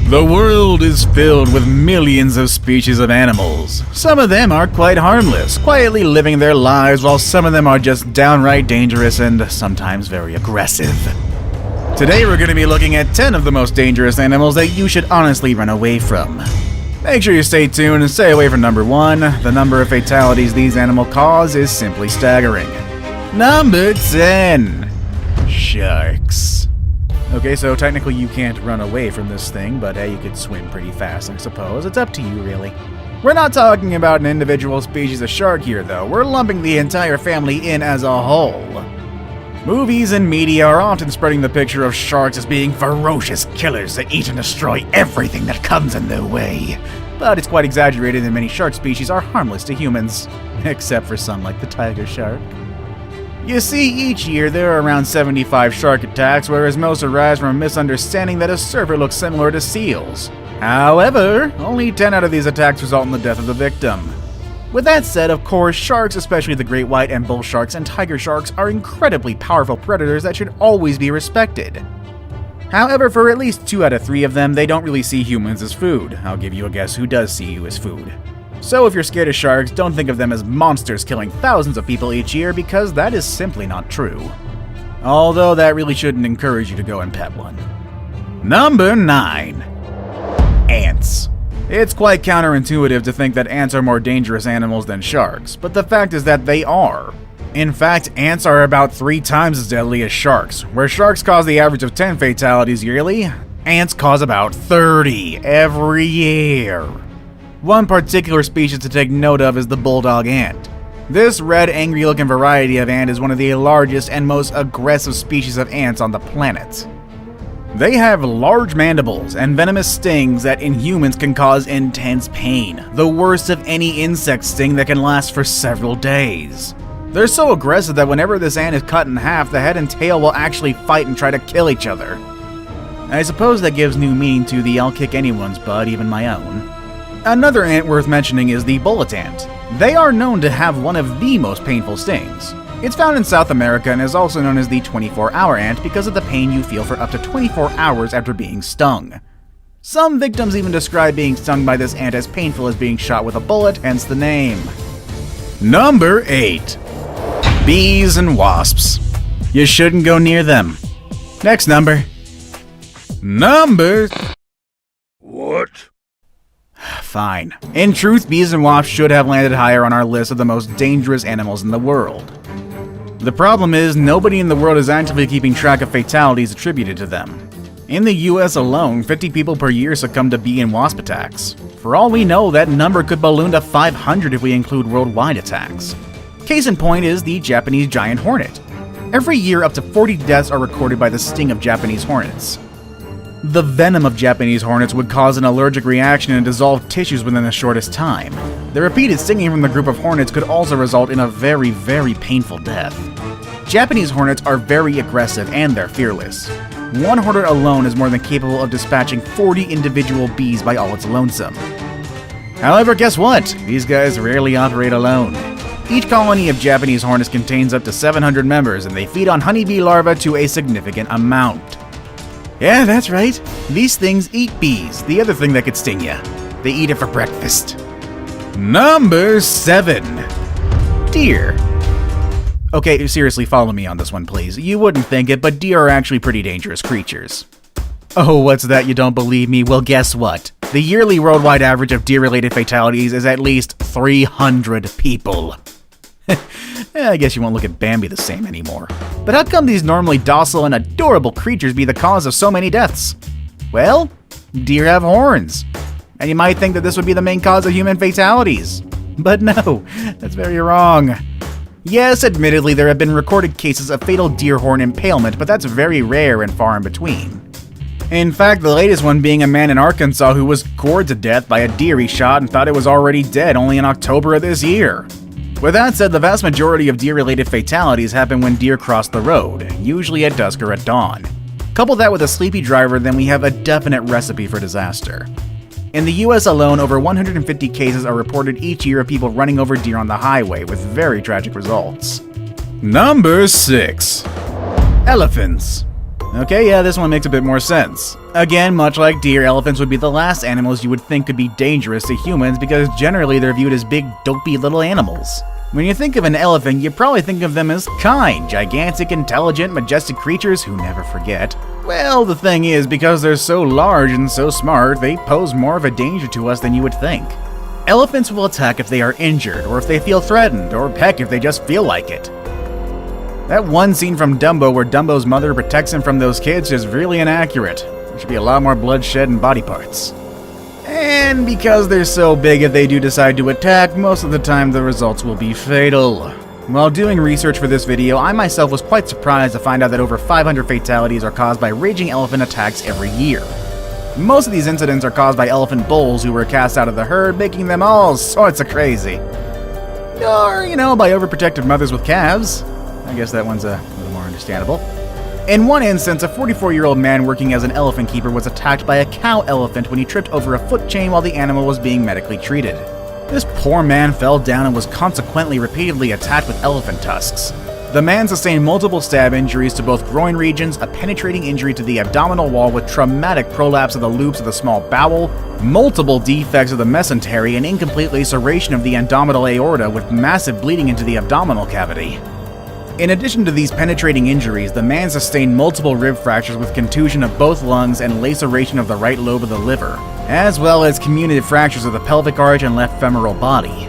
The world is filled with millions of species of animals. Some of them are quite harmless, quietly living their lives, while some of them are just downright dangerous and sometimes very aggressive. Today we're going to be looking at 10 of the most dangerous animals that you should honestly run away from. Make sure you stay tuned and stay away from number 1. The number of fatalities these animals cause is simply staggering. Number 10. Sharks. Okay, so technically you can't run away from this thing, but hey, you could swim pretty fast, I suppose. It's up to you, really. We're not talking about an individual species of shark here, though. We're lumping the entire family in as a whole. Movies and media are often spreading the picture of sharks as being ferocious killers that eat and destroy everything that comes in their way. But it's quite exaggerated, and many shark species are harmless to humans, except for some like the tiger shark. You see, each year there are around 75 shark attacks, whereas most arise from a misunderstanding that a surfer looks similar to seals. However, only 10 out of these attacks result in the death of the victim. With that said, of course, sharks, especially the great white and bull sharks and tiger sharks, are incredibly powerful predators that should always be respected. However, for at least 2 out of 3 of them, they don't really see humans as food. I'll give you a guess who does see you as food. So if you're scared of sharks, don't think of them as monsters killing thousands of people each year, because that is simply not true. Although that really shouldn't encourage you to go and pet one. Number 9. Ants. It's quite counterintuitive to think that ants are more dangerous animals than sharks, but the fact is that they are. In fact, ants are about 3 times as deadly as sharks. Where sharks cause the average of 10 fatalities yearly, ants cause about 30 every year. One particular species to take note of is the bulldog ant. This red, angry-looking variety of ant is one of the largest and most aggressive species of ants on the planet. They have large mandibles and venomous stings that in humans can cause intense pain, the worst of any insect sting that can last for several days. They're so aggressive that whenever this ant is cut in half, the head and tail will actually fight and try to kill each other. I suppose that gives new meaning to the "I'll kick anyone's butt, even my own." Another ant worth mentioning is the bullet ant. They are known to have one of the most painful stings. It's found in South America and is also known as the 24-hour ant because of the pain you feel for up to 24 hours after being stung. Some victims even describe being stung by this ant as painful as being shot with a bullet, hence the name. Number 8. Bees and wasps. You shouldn't go near them. Next number. What? Fine. In truth, bees and wasps should have landed higher on our list of the most dangerous animals in the world. The problem is, nobody in the world is actively keeping track of fatalities attributed to them. In the US alone, 50 people per year succumb to bee and wasp attacks. For all we know, that number could balloon to 500 if we include worldwide attacks. Case in point is the Japanese giant hornet. Every year, up to 40 deaths are recorded by the sting of Japanese hornets. The venom of Japanese hornets would cause an allergic reaction and dissolve tissues within the shortest time. The repeated stinging from the group of hornets could also result in a very, very painful death. Japanese hornets are very aggressive and they're fearless. One hornet alone is more than capable of dispatching 40 individual bees by all its lonesome. However, guess what? These guys rarely operate alone. Each colony of Japanese hornets contains up to 700 members, and they feed on honeybee larvae to a significant amount. Yeah, that's right. These things eat bees, the other thing that could sting you. They eat it for breakfast. Number 7. Deer. Okay, seriously, follow me on this one, please. You wouldn't think it, but deer are actually pretty dangerous creatures. Oh, what's that? You don't believe me? Well, guess what? The yearly worldwide average of deer-related fatalities is at least 300 people. I guess you won't look at Bambi the same anymore. But how come these normally docile and adorable creatures be the cause of so many deaths? Well, deer have horns. And you might think that this would be the main cause of human fatalities. But no, that's very wrong. Yes, admittedly, there have been recorded cases of fatal deer horn impalement, but that's very rare and far in between. In fact, the latest one being a man in Arkansas who was gored to death by a deer he shot and thought it was already dead only in October of this year. With that said, the vast majority of deer-related fatalities happen when deer cross the road, usually at dusk or at dawn. Couple that with a sleepy driver, then we have a definite recipe for disaster. In the US alone, over 150 cases are reported each year of people running over deer on the highway, with very tragic results. Number 6. Elephants. Okay, yeah, this one makes a bit more sense. Again, much like deer, elephants would be the last animals you would think could be dangerous to humans because generally they're viewed as big, dopey little animals. When you think of an elephant, you probably think of them as kind, gigantic, intelligent, majestic creatures who never forget. Well, the thing is, because they're so large and so smart, they pose more of a danger to us than you would think. Elephants will attack if they are injured, or if they feel threatened, or heck, if they just feel like it. That one scene from Dumbo where Dumbo's mother protects him from those kids is really inaccurate. There should be a lot more bloodshed and body parts. And because they're so big, if they do decide to attack, most of the time the results will be fatal. While doing research for this video, I myself was quite surprised to find out that over 500 fatalities are caused by raging elephant attacks every year. Most of these incidents are caused by elephant bulls who were cast out of the herd, making them all sorts of crazy. Or, by overprotective mothers with calves. I guess that one's a little more understandable. In one instance, a 44-year-old man working as an elephant keeper was attacked by a cow elephant when he tripped over a foot chain while the animal was being medically treated. This poor man fell down and was consequently repeatedly attacked with elephant tusks. The man sustained multiple stab injuries to both groin regions, a penetrating injury to the abdominal wall with traumatic prolapse of the loops of the small bowel, multiple defects of the mesentery, and incomplete laceration of the abdominal aorta with massive bleeding into the abdominal cavity. In addition to these penetrating injuries, the man sustained multiple rib fractures with contusion of both lungs and laceration of the right lobe of the liver, as well as comminuted fractures of the pelvic arch and left femoral body.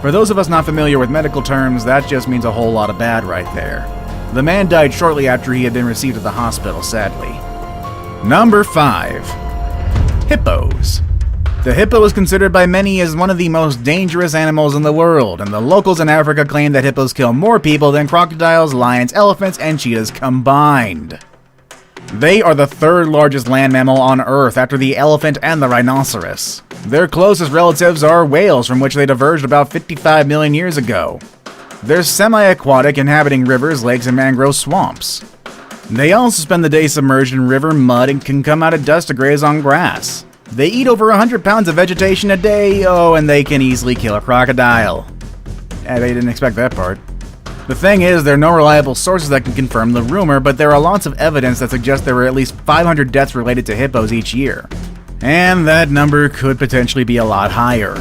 For those of us not familiar with medical terms, that just means a whole lot of bad right there. The man died shortly after he had been received at the hospital, sadly. Number 5. Hippos. The hippo is considered by many as one of the most dangerous animals in the world, and the locals in Africa claim that hippos kill more people than crocodiles, lions, elephants, and cheetahs combined. They are the third largest land mammal on Earth after the elephant and the rhinoceros. Their closest relatives are whales, from which they diverged about 55 million years ago. They're semi-aquatic, inhabiting rivers, lakes, and mangrove swamps. They also spend the day submerged in river mud and can come out at dusk to graze on grass. They eat over 100 pounds of vegetation a day, and they can easily kill a crocodile. Yeah, they didn't expect that part. The thing is, there are no reliable sources that can confirm the rumor, but there are lots of evidence that suggests there were at least 500 deaths related to hippos each year. And that number could potentially be a lot higher.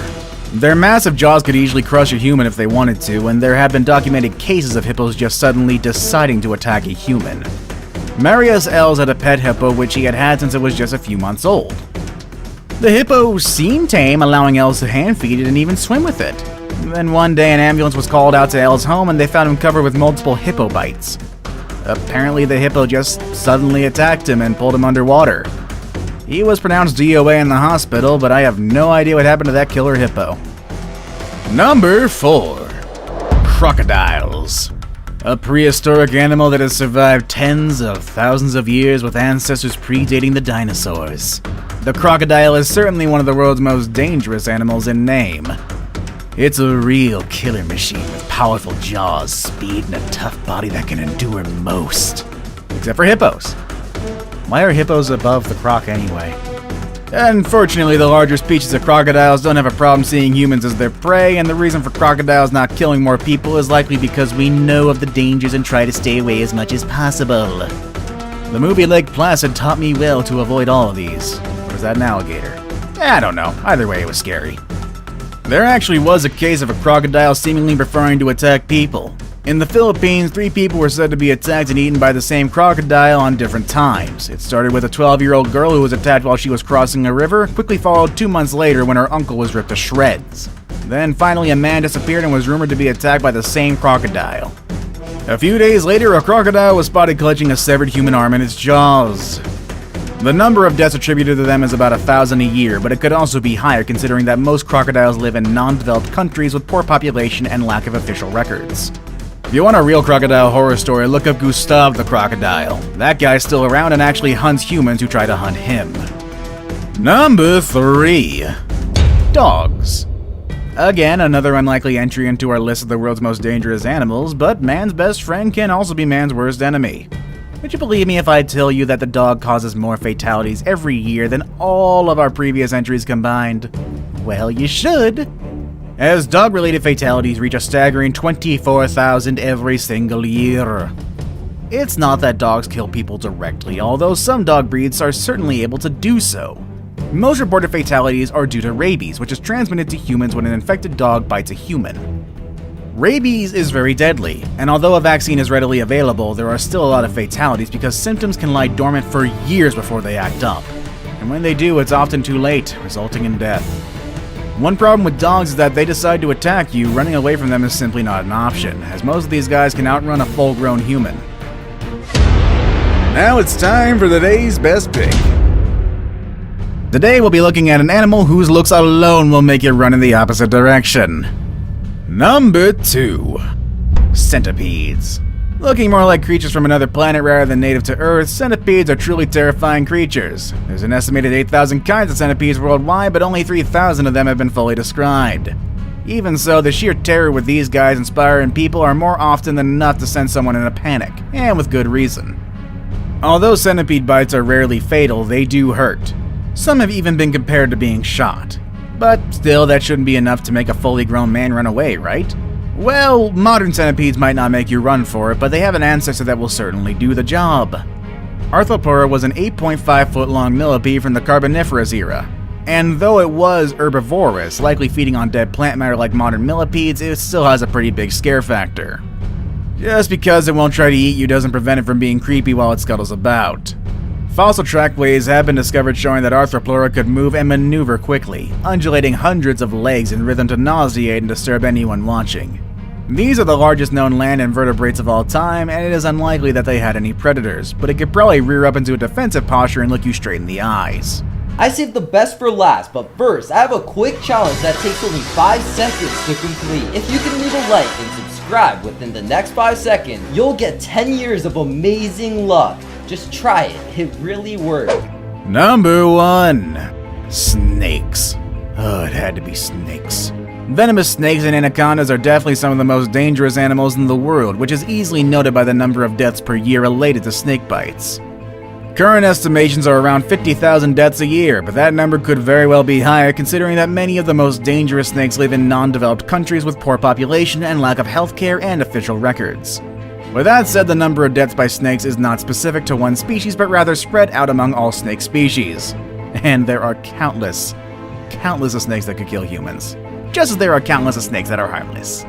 Their massive jaws could easily crush a human if they wanted to, and there have been documented cases of hippos just suddenly deciding to attack a human. Marius Els had a pet hippo which he had had since it was just a few months old. The hippo seemed tame, allowing Els to hand feed it and even swim with it. Then one day an ambulance was called out to Els' home and they found him covered with multiple hippo bites. Apparently the hippo just suddenly attacked him and pulled him underwater. He was pronounced DOA in the hospital, but I have no idea what happened to that killer hippo. Number 4. Crocodiles. A prehistoric animal that has survived tens of thousands of years with ancestors predating the dinosaurs. The crocodile is certainly one of the world's most dangerous animals in name. It's a real killer machine with powerful jaws, speed, and a tough body that can endure most. Except for hippos. Why are hippos above the croc anyway? Unfortunately, the larger species of crocodiles don't have a problem seeing humans as their prey, and the reason for crocodiles not killing more people is likely because we know of the dangers and try to stay away as much as possible. The movie Lake Placid taught me well to avoid all of these. Or is that an alligator? I don't know. Either way, it was scary. There actually was a case of a crocodile seemingly preferring to attack people. In the Philippines, 3 people were said to be attacked and eaten by the same crocodile on different times. It started with a 12-year-old girl who was attacked while she was crossing a river, quickly followed 2 months later when her uncle was ripped to shreds. Then finally a man disappeared and was rumored to be attacked by the same crocodile. A few days later, a crocodile was spotted clutching a severed human arm in its jaws. The number of deaths attributed to them is about 1,000 a year, but it could also be higher considering that most crocodiles live in non-developed countries with poor population and lack of official records. If you want a real crocodile horror story, look up Gustav the crocodile. That guy's still around and actually hunts humans who try to hunt him. Number 3. Dogs. Again, another unlikely entry into our list of the world's most dangerous animals, but man's best friend can also be man's worst enemy. Would you believe me if I tell you that the dog causes more fatalities every year than all of our previous entries combined? Well, you should. As dog-related fatalities reach a staggering 24,000 every single year. It's not that dogs kill people directly, although some dog breeds are certainly able to do so. Most reported fatalities are due to rabies, which is transmitted to humans when an infected dog bites a human. Rabies is very deadly, and although a vaccine is readily available, there are still a lot of fatalities because symptoms can lie dormant for years before they act up. And when they do, it's often too late, resulting in death. One problem with dogs is that they decide to attack you, running away from them is simply not an option, as most of these guys can outrun a full-grown human. Now it's time for the day's best pick. Today we'll be looking at an animal whose looks alone will make you run in the opposite direction. Number 2. Centipedes. Looking more like creatures from another planet rather than native to Earth, centipedes are truly terrifying creatures. There's an estimated 8,000 kinds of centipedes worldwide, but only 3,000 of them have been fully described. Even so, the sheer terror with these guys inspiring people are more often than enough to send someone in a panic, and with good reason. Although centipede bites are rarely fatal, they do hurt. Some have even been compared to being shot. But still, that shouldn't be enough to make a fully grown man run away, right? Well, modern centipedes might not make you run for it, but they have an ancestor that will certainly do the job. Arthropleura was an 8.5-foot long millipede from the Carboniferous era. And though it was herbivorous, likely feeding on dead plant matter like modern millipedes, it still has a pretty big scare factor. Just because it won't try to eat you doesn't prevent it from being creepy while it scuttles about. Fossil trackways have been discovered showing that Arthropleura could move and maneuver quickly, undulating hundreds of legs in rhythm to nauseate and disturb anyone watching. These are the largest known land invertebrates of all time, and it is unlikely that they had any predators, but it could probably rear up into a defensive posture and look you straight in the eyes. I saved the best for last, but first, I have a quick challenge that takes only 5 seconds to complete. If you can leave a like and subscribe within the next 5 seconds, you'll get 10 years of amazing luck. Just try it, it really works. Number 1. Snakes. Oh, it had to be snakes. Venomous snakes and anacondas are definitely some of the most dangerous animals in the world, which is easily noted by the number of deaths per year related to snake bites. Current estimations are around 50,000 deaths a year, but that number could very well be higher considering that many of the most dangerous snakes live in non-developed countries with poor population and lack of healthcare and official records. With that said, the number of deaths by snakes is not specific to one species, but rather spread out among all snake species. And there are countless of snakes that could kill humans, just as there are countless of snakes that are harmless.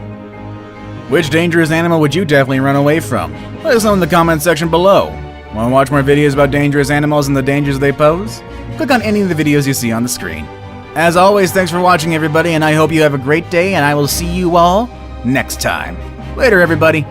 Which dangerous animal would you definitely run away from? Let us know in the comment section below. Want to watch more videos about dangerous animals and the dangers they pose? Click on any of the videos you see on the screen. As always, thanks for watching everybody, and I hope you have a great day, and I will see you all next time. Later, everybody.